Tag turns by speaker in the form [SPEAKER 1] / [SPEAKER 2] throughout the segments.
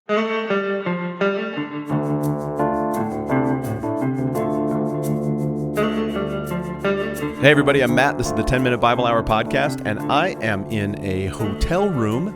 [SPEAKER 1] Hey everybody, I'm Matt. This is the 10-Minute Bible Hour podcast, and I am in a hotel room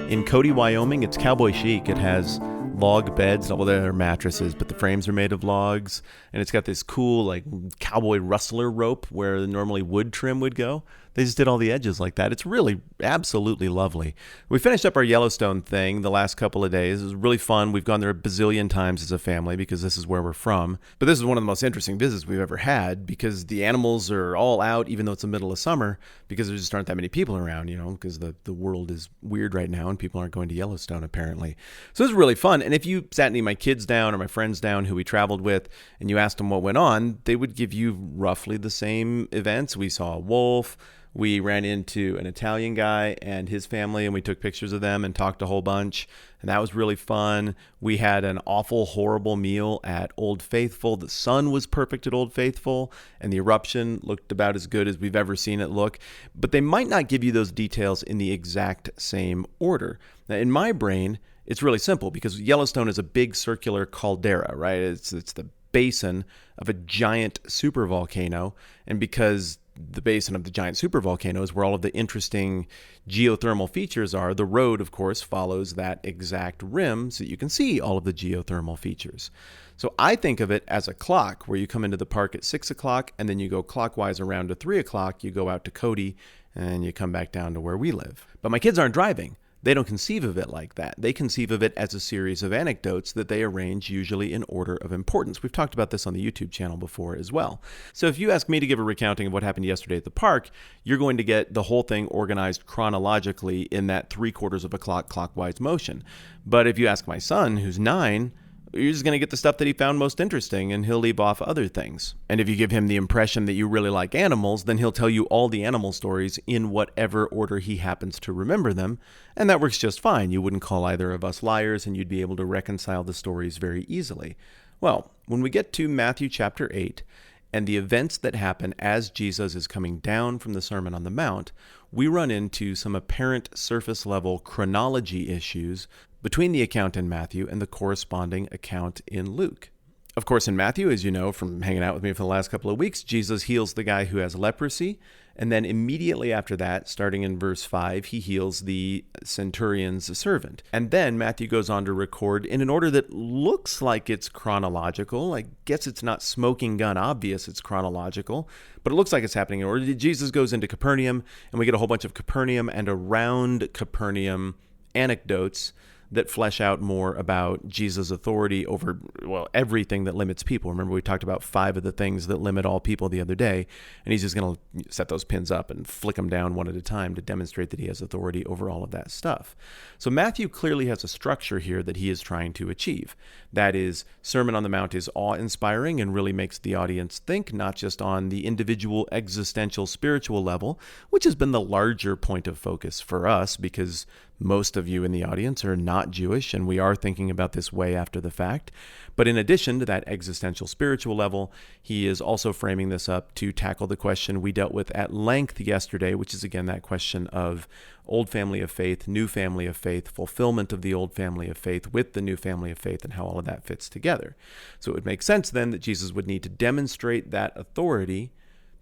[SPEAKER 1] in Cody, Wyoming. It's cowboy chic. It has log beds. Well, they're mattresses, but the frames are made of logs, and it's got this cool like cowboy rustler rope where normally wood trim would go. They just did all the edges like that. It's really absolutely lovely. We finished up our Yellowstone thing the last couple of days. It was really fun. We've gone there a bazillion times as a family because this is where we're from. But this is one of the most interesting visits we've ever had because the animals are all out, even though it's the middle of summer, because there just aren't that many people around, because the world is weird right now and people aren't going to Yellowstone apparently. So it was really fun. And if you sat any of my kids down or my friends down who we traveled with and you asked them what went on, they would give you roughly the same events. We saw a wolf. We ran into an Italian guy and his family, and we took pictures of them and talked a whole bunch, and that was really fun. We had an awful, horrible meal at Old Faithful. The sun was perfect at Old Faithful, and the eruption looked about as good as we've ever seen it look, but they might not give you those details in the exact same order. Now, in my brain, it's really simple because Yellowstone is a big circular caldera, right? It's the basin of a giant supervolcano, and because the basin of the giant supervolcano is where all of the interesting geothermal features are, the road, of course, follows that exact rim so that you can see all of the geothermal features. So I think of it as a clock where you come into the park at 6 o'clock and then you go clockwise around to 3 o'clock, you go out to Cody, and you come back down to where we live. But my kids aren't driving. They don't conceive of it like that. They conceive of it as a series of anecdotes that they arrange usually in order of importance. We've talked about this on the YouTube channel before as well. So if you ask me to give a recounting of what happened yesterday at the park, you're going to get the whole thing organized chronologically in that 3/4 of a clock clockwise motion. But if you ask my son, who's 9, you're just going to get the stuff that he found most interesting, and he'll leave off other things. And if you give him the impression that you really like animals, then he'll tell you all the animal stories in whatever order he happens to remember them, and that works just fine. You wouldn't call either of us liars, and you'd be able to reconcile the stories very easily. Well, when we get to Matthew chapter 8, and the events that happen as Jesus is coming down from the Sermon on the Mount, we run into some apparent surface-level chronology issues between the account in Matthew and the corresponding account in Luke. Of course, in Matthew, as you know from hanging out with me for the last couple of weeks, Jesus heals the guy who has leprosy, and then immediately after that, starting in verse 5, he heals the centurion's servant. And then Matthew goes on to record in an order that looks like it's chronological. I guess it's not smoking gun obvious it's chronological, but it looks like it's happening in order. Jesus goes into Capernaum, and we get a whole bunch of Capernaum and around Capernaum anecdotes that flesh out more about Jesus' authority over, everything that limits people. Remember, we talked about 5 of the things that limit all people the other day, and he's just going to set those pins up and flick them down one at a time to demonstrate that he has authority over all of that stuff. So Matthew clearly has a structure here that he is trying to achieve. That is, Sermon on the Mount is awe-inspiring and really makes the audience think, not just on the individual existential spiritual level, which has been the larger point of focus for us because most of you in the audience are not Jewish, and we are thinking about this way after the fact. But in addition to that existential spiritual level, he is also framing this up to tackle the question we dealt with at length yesterday, which is again that question of old family of faith, new family of faith, fulfillment of the old family of faith with the new family of faith, and how all of that fits together. So it would make sense then that Jesus would need to demonstrate that authority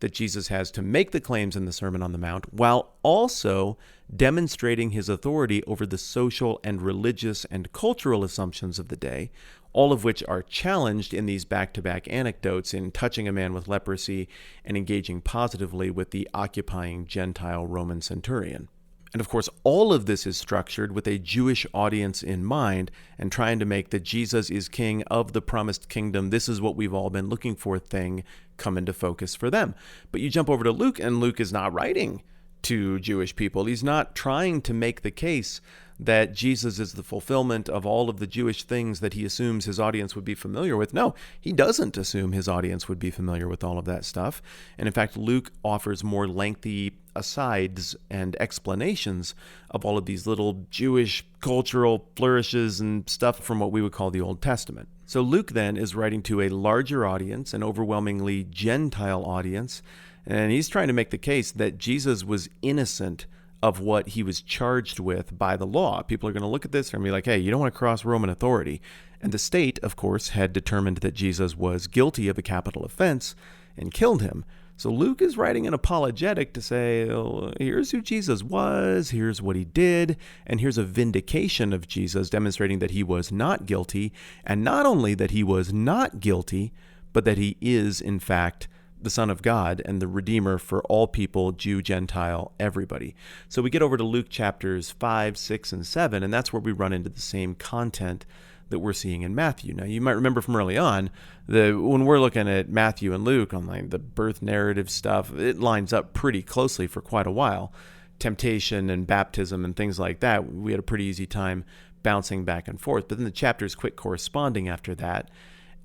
[SPEAKER 1] that Jesus has to make the claims in the Sermon on the Mount, while also demonstrating his authority over the social and religious and cultural assumptions of the day, all of which are challenged in these back-to-back anecdotes in touching a man with leprosy and engaging positively with the occupying Gentile Roman centurion. And of course, all of this is structured with a Jewish audience in mind and trying to make that Jesus is king of the promised kingdom. This is what we've all been looking for thing come into focus for them. But you jump over to Luke, and Luke is not writing to Jewish people. He's not trying to make the case that Jesus is the fulfillment of all of the Jewish things that he assumes his audience would be familiar with. No, he doesn't assume his audience would be familiar with all of that stuff. And in fact, Luke offers more lengthy asides and explanations of all of these little Jewish cultural flourishes and stuff from what we would call the Old Testament. So Luke then is writing to a larger audience, an overwhelmingly Gentile audience, and he's trying to make the case that Jesus was innocent of what he was charged with by the law. People are going to look at this and be like, hey, you don't want to cross Roman authority. And the state, of course, had determined that Jesus was guilty of a capital offense and killed him. So Luke is writing an apologetic to say, oh, here's who Jesus was, here's what he did, and here's a vindication of Jesus, demonstrating that he was not guilty, and not only that he was not guilty, but that he is, in fact, the Son of God and the Redeemer for all people, Jew, Gentile, everybody. So we get over to Luke chapters 5, 6, and 7, and that's where we run into the same content that we're seeing in Matthew. Now, you might remember from early on, when we're looking at Matthew and Luke on like the birth narrative stuff, it lines up pretty closely for quite a while. Temptation and baptism and things like that, we had a pretty easy time bouncing back and forth. But then the chapters quit corresponding after that,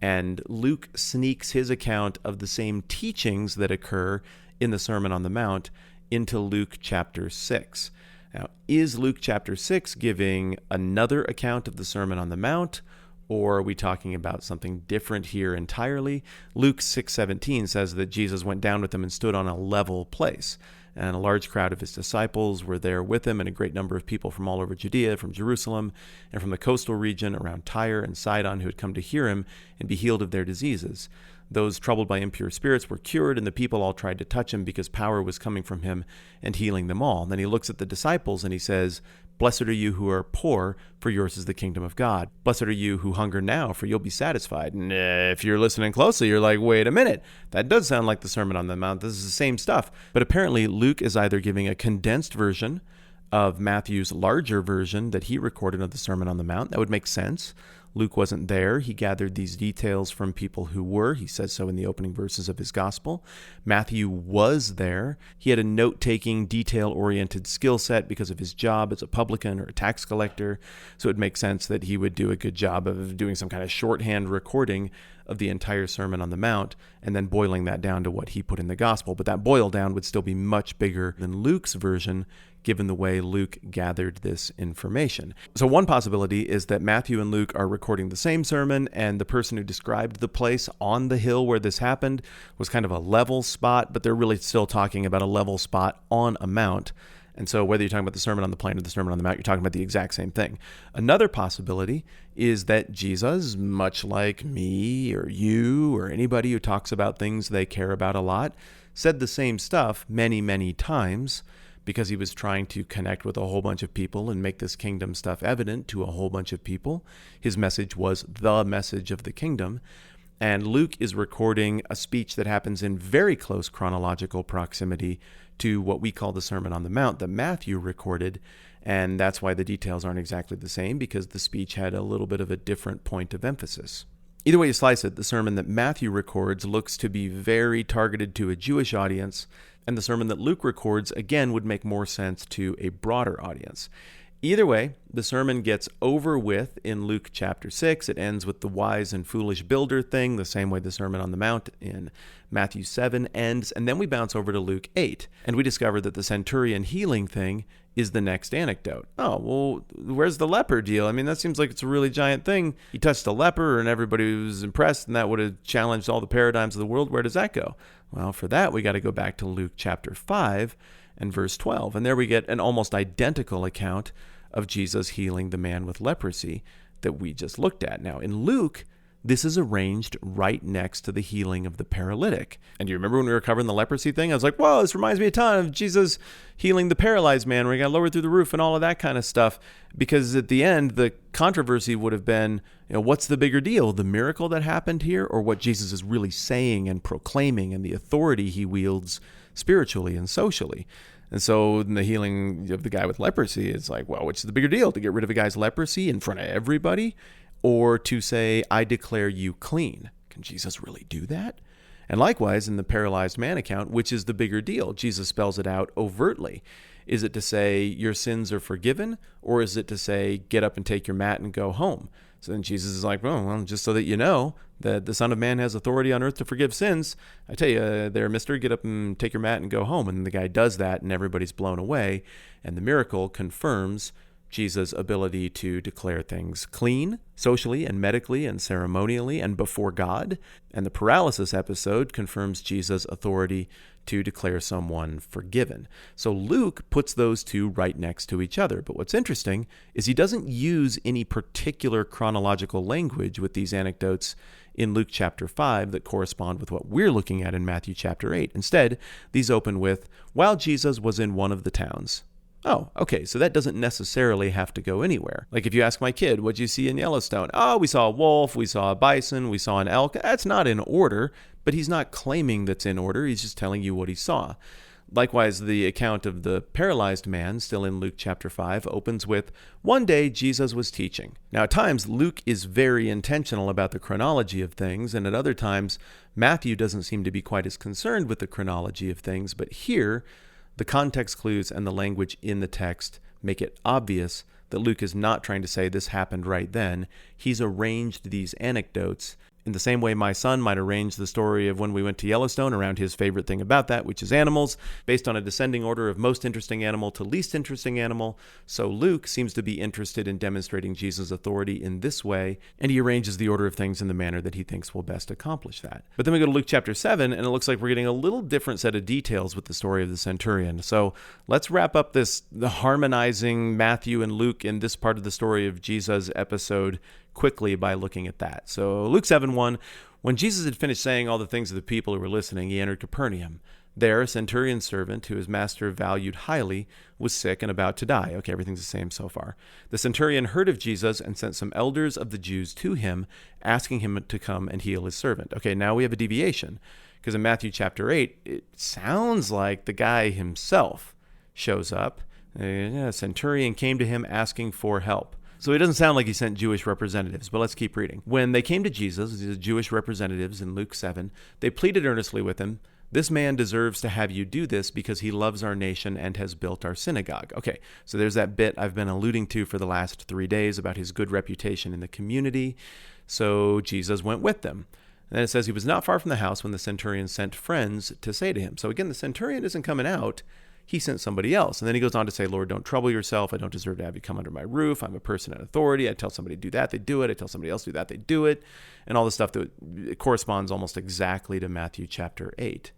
[SPEAKER 1] and Luke sneaks his account of the same teachings that occur in the Sermon on the Mount into Luke chapter 6. Now, is Luke chapter 6 giving another account of the Sermon on the Mount, or are we talking about something different here entirely? Luke 6:17 says that Jesus went down with them and stood on a level place, and a large crowd of his disciples were there with him, and a great number of people from all over Judea, from Jerusalem, and from the coastal region around Tyre and Sidon who had come to hear him and be healed of their diseases. Those troubled by impure spirits were cured, and the people all tried to touch him because power was coming from him and healing them all. And then he looks at the disciples and he says, "Blessed are you who are poor, for yours is the kingdom of God. Blessed are you who hunger now, for you'll be satisfied." And if you're listening closely, you're like, wait a minute, that does sound like the Sermon on the Mount. This is the same stuff. But apparently Luke is either giving a condensed version of Matthew's larger version that he recorded of the Sermon on the Mount. That would make sense. Luke wasn't there. He gathered these details from people who were. He says so in the opening verses of his gospel. Matthew was there. He had a note-taking, detail-oriented skill set because of his job as a publican or a tax collector. So it makes sense that he would do a good job of doing some kind of shorthand recording of the entire Sermon on the Mount and then boiling that down to what he put in the gospel. But that boil down would still be much bigger than Luke's version, given the way Luke gathered this information. So one possibility is that Matthew and Luke are recording the same sermon, and the person who described the place on the hill where this happened was kind of a level spot, but they're really still talking about a level spot on a mount. And so whether you're talking about the Sermon on the Plain or the Sermon on the Mount, you're talking about the exact same thing. Another possibility is that Jesus, much like me or you or anybody who talks about things they care about a lot, said the same stuff many, many times because he was trying to connect with a whole bunch of people and make this kingdom stuff evident to a whole bunch of people. His message was the message of the kingdom. And Luke is recording a speech that happens in very close chronological proximity to what we call the Sermon on the Mount that Matthew recorded. And that's why the details aren't exactly the same, because the speech had a little bit of a different point of emphasis. Either way you slice it, the sermon that Matthew records looks to be very targeted to a Jewish audience, and the sermon that Luke records, again, would make more sense to a broader audience. Either way, the sermon gets over with in Luke chapter 6. It ends with the wise and foolish builder thing, the same way the Sermon on the Mount in Matthew 7 ends. And then we bounce over to Luke 8, and we discover that the Centurion healing thing is the next anecdote. Oh, well, where's the leper deal? I mean, that seems like it's a really giant thing. He touched a leper, and everybody was impressed, and that would have challenged all the paradigms of the world. Where does that go? Well, for that, we got to go back to Luke chapter 5 and verse 12. And there we get an almost identical account of Jesus healing the man with leprosy that we just looked at. Now, in Luke, this is arranged right next to the healing of the paralytic. And do you remember when we were covering the leprosy thing? I was like, whoa, this reminds me a ton of Jesus healing the paralyzed man where he got lowered through the roof and all of that kind of stuff. Because at the end, the controversy would have been, what's the bigger deal? The miracle that happened here, or what Jesus is really saying and proclaiming and the authority he wields spiritually and socially? And so in the healing of the guy with leprosy, it's like, well, which is the bigger deal? To get rid of a guy's leprosy in front of everybody, or to say, I declare you clean? Can Jesus really do that? And likewise, in the paralyzed man account, which is the bigger deal? Jesus spells it out overtly. Is it to say your sins are forgiven, or is it to say get up and take your mat and go home? So then Jesus is like, well, just so that you know that the Son of Man has authority on earth to forgive sins, I tell you, there, mister, get up and take your mat and go home. And the guy does that, and everybody's blown away. And the miracle confirms Jesus' ability to declare things clean, socially and medically and ceremonially and before God. And the paralysis episode confirms Jesus' authority to declare someone forgiven. So Luke puts those two right next to each other. But what's interesting is he doesn't use any particular chronological language with these anecdotes in Luke chapter 5 that correspond with what we're looking at in Matthew chapter 8. Instead, these open with, while Jesus was in one of the towns. Oh, okay, so that doesn't necessarily have to go anywhere. Like if you ask my kid, what'd you see in Yellowstone? Oh, we saw a wolf, we saw a bison, we saw an elk. That's not in order, but he's not claiming that's in order. He's just telling you what he saw. Likewise, the account of the paralyzed man, still in Luke chapter 5, opens with, one day Jesus was teaching. Now, at times, Luke is very intentional about the chronology of things, and at other times, Matthew doesn't seem to be quite as concerned with the chronology of things, but here, the context clues and the language in the text make it obvious that Luke is not trying to say this happened right then. He's arranged these anecdotes in the same way my son might arrange the story of when we went to Yellowstone around his favorite thing about that, which is animals, based on a descending order of most interesting animal to least interesting animal. So Luke seems to be interested in demonstrating Jesus' authority in this way, and he arranges the order of things in the manner that he thinks will best accomplish that. But then we go to Luke chapter 7, and it looks like we're getting a little different set of details with the story of the centurion. So let's wrap up the harmonizing Matthew and Luke in this part of the story of Jesus episode quickly by looking at that. So Luke 7:1, when Jesus had finished saying all the things to the people who were listening, he entered Capernaum. There, a centurion's servant, who his master valued highly, was sick and about to die. Okay, everything's the same so far. The centurion heard of Jesus and sent some elders of the Jews to him, asking him to come and heal his servant. Okay, now we have a deviation, because in Matthew chapter 8, it sounds like the guy himself shows up. A centurion came to him asking for help. So it doesn't sound like he sent Jewish representatives, but let's keep reading. When they came to Jesus, these Jewish representatives in Luke 7, they pleaded earnestly with him, this man deserves to have you do this because he loves our nation and has built our synagogue. Okay, so there's that bit I've been alluding to for the last 3 days about his good reputation in the community. So Jesus went with them. And then it says he was not far from the house when the centurion sent friends to say to him. So again, the centurion isn't coming out. He sent somebody else. And then he goes on to say, Lord, don't trouble yourself. I don't deserve to have you come under my roof. I'm a person in authority. I tell somebody to do that, they do it. I tell somebody else to do that, they do it. And all this stuff that corresponds almost exactly to Matthew chapter 8.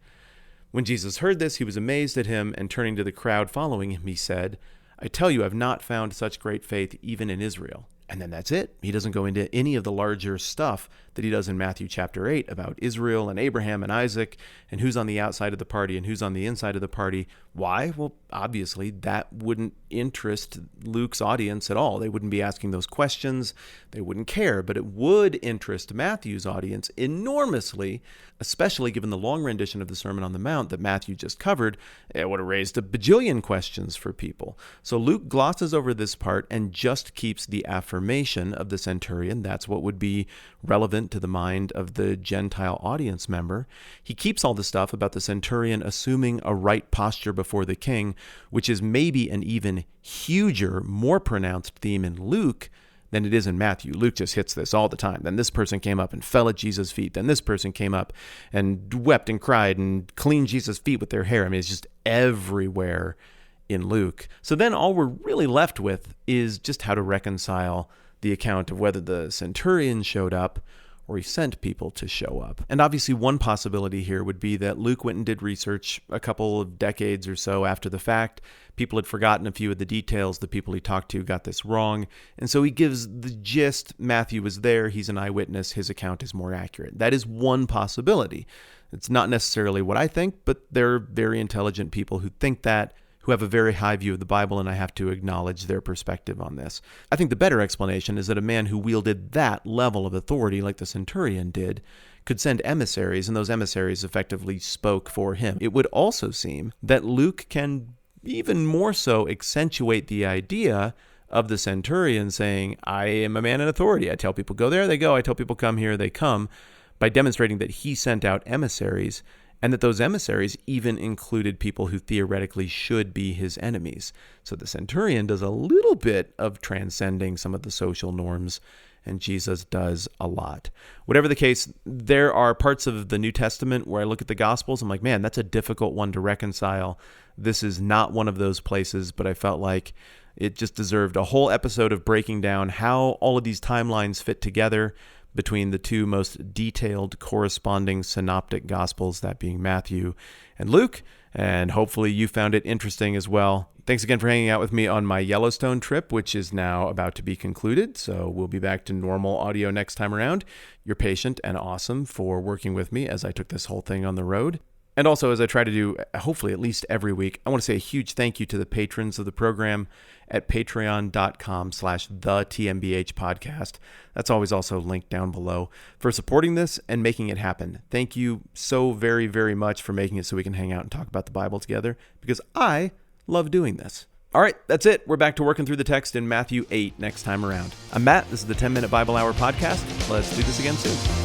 [SPEAKER 1] When Jesus heard this, he was amazed at him, and turning to the crowd following him, he said, I tell you, I've not found such great faith even in Israel. And then that's it. He doesn't go into any of the larger stuff that he does in Matthew chapter 8 about Israel and Abraham and Isaac and who's on the outside of the party and who's on the inside of the party. Why? Well, obviously, that wouldn't interest Luke's audience at all. They wouldn't be asking those questions. They wouldn't care. But it would interest Matthew's audience enormously, especially given the long rendition of the Sermon on the Mount that Matthew just covered. It would have raised a bajillion questions for people. So Luke glosses over this part and just keeps the affirmation of the centurion. That's what would be relevant to the mind of the Gentile audience member. He keeps all the stuff about the centurion assuming a right posture before the king, which is maybe an even huger, more pronounced theme in Luke than it is in Matthew. Luke just hits this all the time. Then this person came up and fell at Jesus' feet. Then this person came up and wept and cried and cleaned Jesus' feet with their hair. I mean, it's just everywhere in Luke. So then all we're really left with is just how to reconcile the account of whether the centurion showed up or he sent people to show up. And obviously one possibility here would be that Luke went and did research a couple of decades or so after the fact. People had forgotten a few of the details. The people he talked to got this wrong. And so he gives the gist. Matthew was there. He's an eyewitness. His account is more accurate. That is one possibility. It's not necessarily what I think, but there are very intelligent people who think that, who have a very high view of the Bible, and I have to acknowledge their perspective on this. I think the better explanation is that a man who wielded that level of authority, like the centurion did, could send emissaries, and those emissaries effectively spoke for him. It would also seem that Luke can even more so accentuate the idea of the centurion saying, I am a man in authority. I tell people go there, they go. I tell people come here, they come, by demonstrating that he sent out emissaries, and that those emissaries even included people who theoretically should be his enemies. So the centurion does a little bit of transcending some of the social norms, and Jesus does a lot. Whatever the case, there are parts of the New Testament where I look at the Gospels, I'm like, man, that's a difficult one to reconcile. This is not one of those places, but I felt like It just deserved a whole episode of breaking down how all of these timelines fit together between the two most detailed corresponding synoptic gospels, that being Matthew and Luke, and hopefully you found it interesting as well. Thanks again for hanging out with me on my Yellowstone trip, which is now about to be concluded, so we'll be back to normal audio next time around. You're patient and awesome for working with me as I took this whole thing on the road. And also, as I try to do, hopefully at least every week, I want to say a huge thank you to the patrons of the program at patreon.com/thetmbh podcast. That's always also linked down below for supporting this and making it happen. Thank you so very, very much for making it so we can hang out and talk about the Bible together, because I love doing this. All right, that's it. We're back to working through the text in Matthew 8 next time around. I'm Matt. This is the 10-Minute Bible Hour podcast. Let's do this again soon.